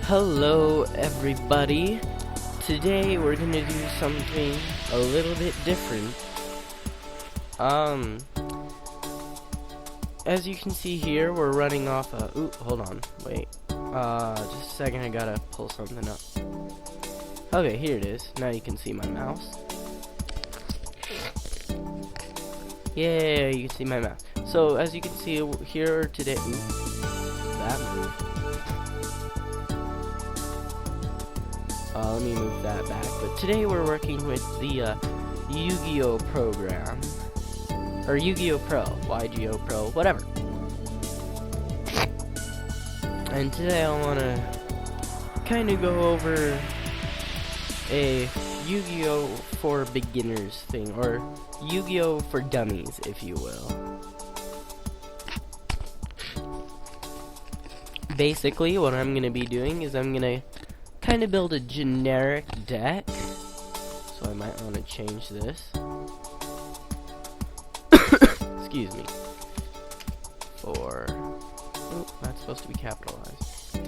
Hello everybody. Today we're gonna do something a little bit different. As you can see here, we're running off a hold on, wait. Just a second, I gotta pull something up. Okay, here it is. Now you can see my mouse. Yeah, you can see my mouse. So as you can see here today, that moved. Let me move that back. But today we're working with the Yugioh program. Or Yugioh Pro. YGO Pro. Whatever. And today I want to kind of go over a Yugioh for beginners thing. Or Yugioh for dummies, if you will. Basically, what I'm going to be doing is I'm going to kind of build a generic deck. So I might want to change this. Excuse me. That's supposed to be capitalized.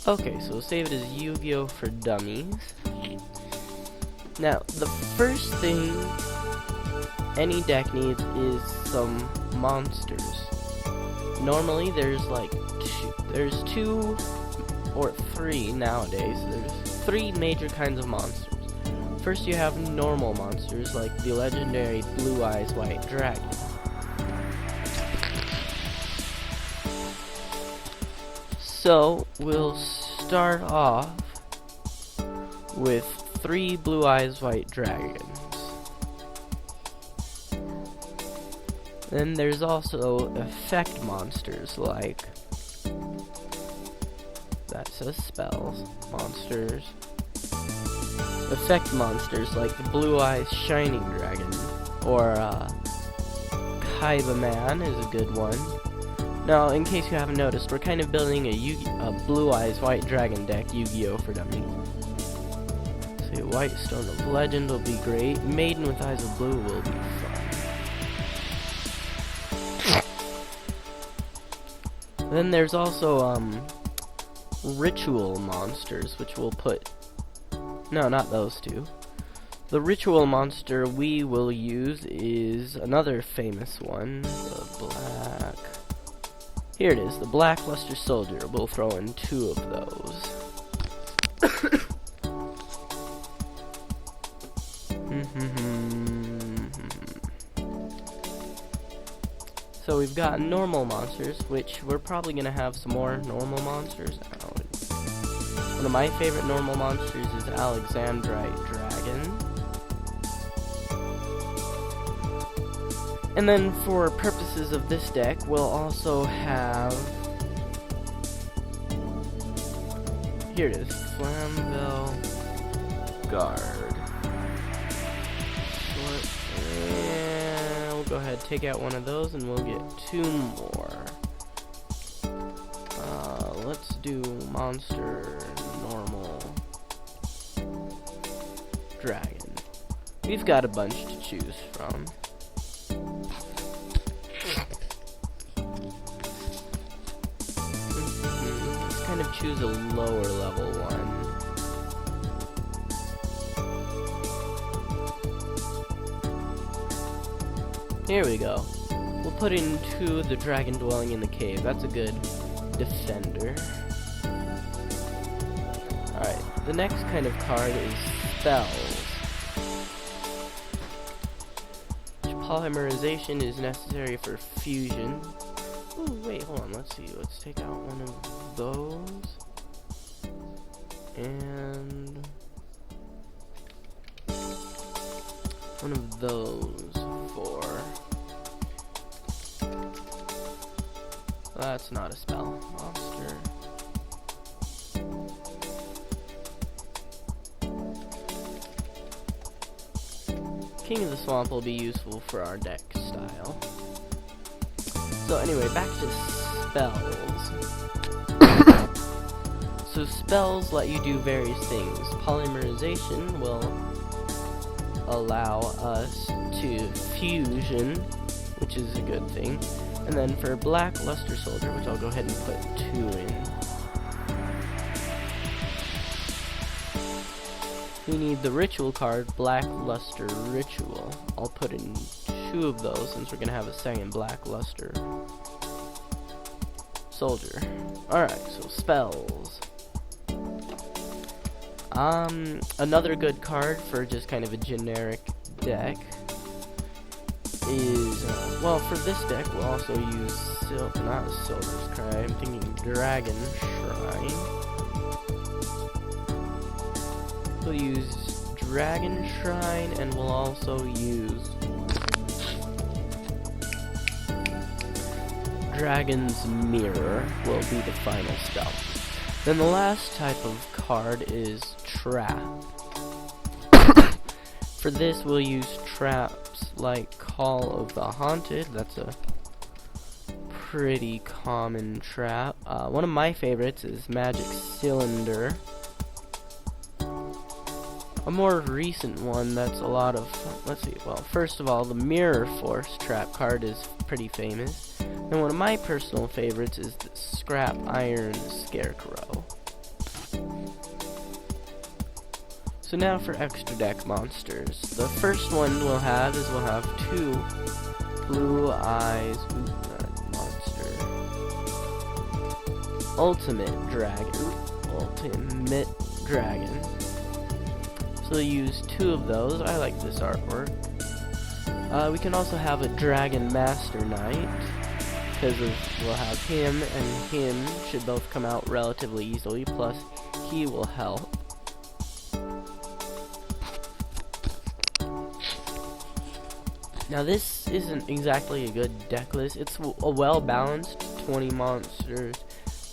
Okay, so we'll save it as Yugioh for dummies. Now, the first thing any deck needs is some monsters. Normally there's two or three nowadays. There's three major kinds of monsters. First you have normal monsters like the legendary Blue Eyes White Dragon. So we'll start off with 3 Blue Eyes White Dragons. Then there's also effect monsters like, that says spells, monsters. Effect monsters like the Blue Eyes Shining Dragon, or Kaiba Man is a good one. Now, in case you haven't noticed, we're kind of building a Blue Eyes White Dragon deck, Yugioh for dummies. So White Stone of Legend will be great. Maiden with Eyes of Blue will be fun. Then there's also ritual monsters, which we'll put. No, not those two. The ritual monster we will use is another famous one. Here it is, the Black Luster Soldier. We'll throw in 2 of those. So we've got normal monsters, which we're probably going to have some more normal monsters. One of my favorite normal monsters is Alexandrite Dragon. And then for purposes of this deck, we'll also have... Here it is, Flamvell Guard. And we'll go ahead and take out one of those and we'll get 2 more. Let's do monster normal dragon. We've got a bunch to choose from. Let's kind of choose a lower level one. Here we go. We'll put into the dragon dwelling in the cave. That's a good defender. Alright, the next kind of card is spells. Polymerization is necessary for fusion. Ooh, wait, hold on, let's see. Let's take out one of those. And one of those for... That's not a spell. Monster. King of the Swamp will be useful for our deck style. So anyway, back to spells. So spells let you do various things. Polymerization will allow us to fusion, which is a good thing. And then for Black Luster Soldier, which I'll go ahead and put 2 in, we need the ritual card, Black Luster Ritual. I'll put in 2 of those since we're going to have a second Black Luster Soldier. Alright, so spells. Another good card for just kind of a generic deck is, well, for this deck we'll also use not Silver's Cry, I'm thinking Dragon Shrine. We'll use Dragon Shrine, and we'll also use Dragon's Mirror will be the final spell. Then the last type of card is Trap. For this we'll use traps like Call of the Haunted. That's a pretty common trap. One of my favorites is Magic Cylinder. A more recent one that's a lot of fun. Let's see, well, first of all, the Mirror Force trap card is pretty famous. And one of my personal favorites is the Scrap Iron Scarecrow. So now for extra deck monsters. The first one we'll have 2 Blue Eyes monster. Ultimate Dragon. So we'll use 2 of those. I like this artwork. We can also have a Dragon Master Knight, because we'll have him and him should both come out relatively easily, plus he will help. Now this isn't exactly a good deck list. It's a well-balanced 20 monsters,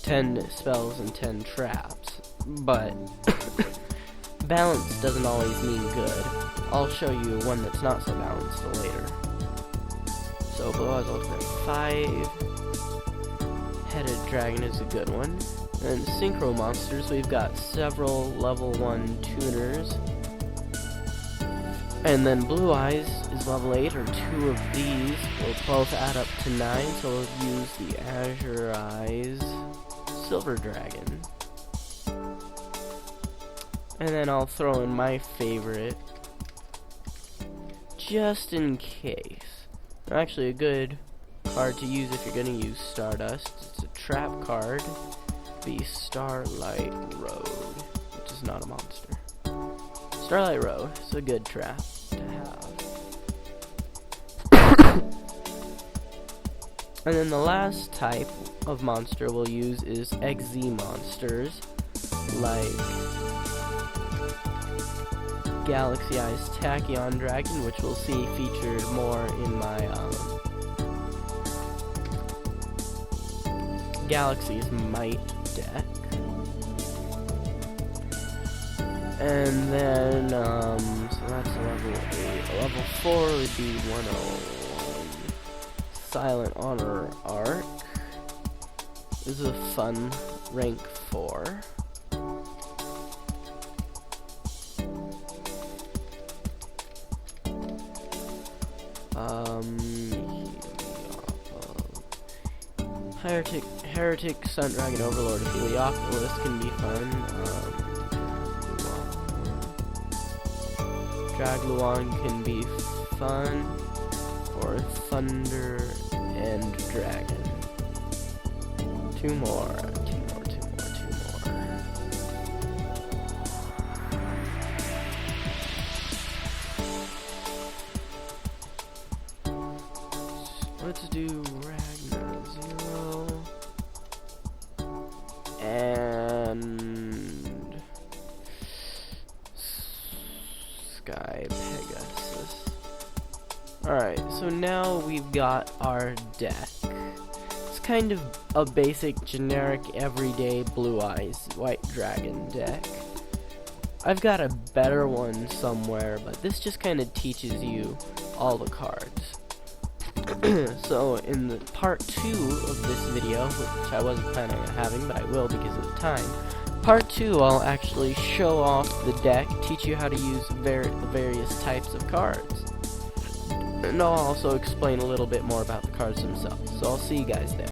10 spells, and 10 traps. But balance doesn't always mean good. I'll show you one that's not so balanced later. So Blue Eyes Ultimate 5. Headed Dragon is a good one. And Synchro Monsters, we've got several level 1 tuners. And then Blue Eyes is level 8, or 2 of these will both add up to 9, so we'll use the Azure Eyes Silver Dragon. And then I'll throw in my favorite, just in case. Actually, a good card to use if you're going to use Stardust. It's a trap card, the Starlight Road, which is not a monster. Starlight Road is a good trap to have. And then the last type of monster we'll use is XZ monsters, like Galaxy Eyes Tachyon Dragon, which we'll see featured more in my Galaxy's Might deck. And then, so that's level 8. Level 4 would be 101. Silent Honor Arc. This is a fun rank 4. Heretic Sun Dragon Overlord of Heliopolis can be fun. Dragluon can be fun, or Thunder and Dragon. 2 more. Let's do Ragnar 0 and Sky Pegasus. Alright, so now we've got our deck. It's kind of a basic, generic, everyday Blue Eyes White Dragon deck. I've got a better one somewhere, but this just kind of teaches you all the cards. So in the part 2 of this video, which I wasn't planning on having, but I will because of the time, part 2 I'll actually show off the deck, teach you how to use the various types of cards. and I'll also explain a little bit more about the cards themselves. So I'll see you guys there.